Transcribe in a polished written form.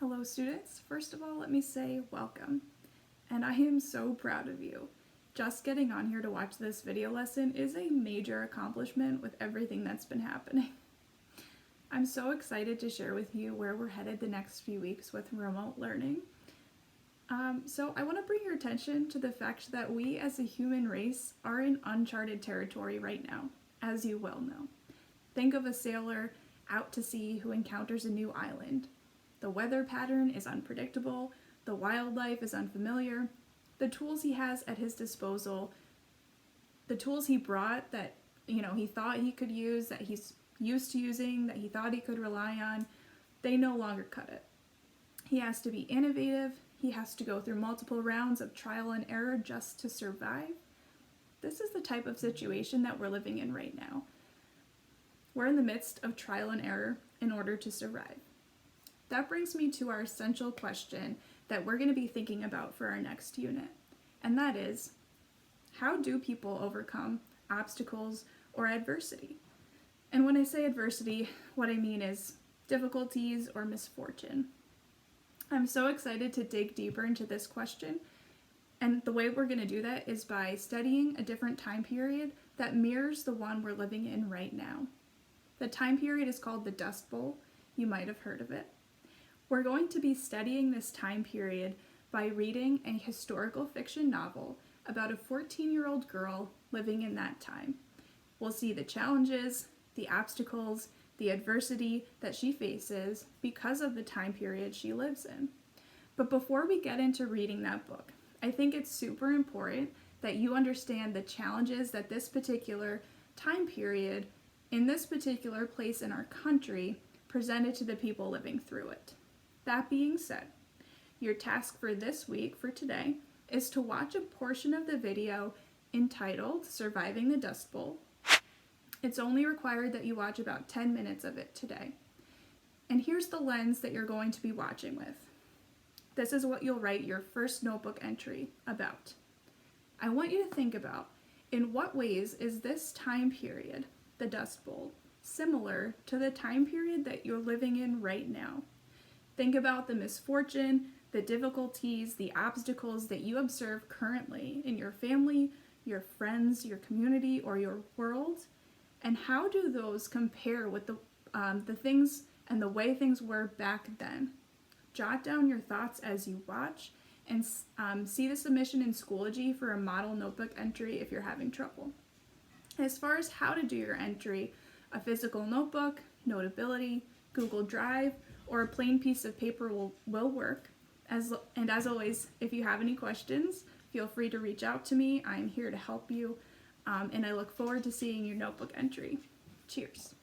Hello students, first of all let me say welcome, and I am so proud of you. Just getting on here to watch this video lesson is a major accomplishment with everything that's been happening. I'm so excited to share with you where we're headed the next few weeks with remote learning. So I want to bring your attention to the fact that we as a human race are in uncharted territory right now, as you well know. Think of a sailor out to sea who encounters a new island. The weather pattern is unpredictable, the wildlife is unfamiliar, the tools he has at his disposal, the tools he brought that he thought he could use, that he's used to using, that he thought he could rely on, they no longer cut it. He has to be innovative, he has to go through multiple rounds of trial and error just to survive. This is the type of situation that we're living in right now. We're in the midst of trial and error in order to survive. That brings me to our essential question that we're going to be thinking about for our next unit, and that is, how do people overcome obstacles or adversity? And when I say adversity, what I mean is difficulties or misfortune. I'm so excited to dig deeper into this question, and the way we're going to do that is by studying a different time period that mirrors the one we're living in right now. The time period is called the Dust Bowl. You might have heard of it. We're going to be studying this time period by reading a historical fiction novel about a 14-year-old girl living in that time. We'll see the challenges, the obstacles, the adversity that she faces because of the time period she lives in. But before we get into reading that book, I think it's super important that you understand the challenges that this particular time period in this particular place in our country presented to the people living through it. That being said, your task for this week, for today, is to watch a portion of the video entitled Surviving the Dust Bowl. It's only required that you watch about 10 minutes of it today. And here's the lens that you're going to be watching with. This is what you'll write your first notebook entry about. I want you to think about, in what ways is this time period, the Dust Bowl, similar to the time period that you're living in right now? Think about the misfortune, the difficulties, the obstacles that you observe currently in your family, your friends, your community, or your world, and how do those compare with the things and the way things were back then? Jot down your thoughts as you watch, and see the submission in Schoology for a model notebook entry if you're having trouble. As far as how to do your entry, a physical notebook, Notability, Google Drive, or a plain piece of paper will work. As always, if you have any questions, feel free to reach out to me. I'm here to help you, and I look forward to seeing your notebook entry. Cheers.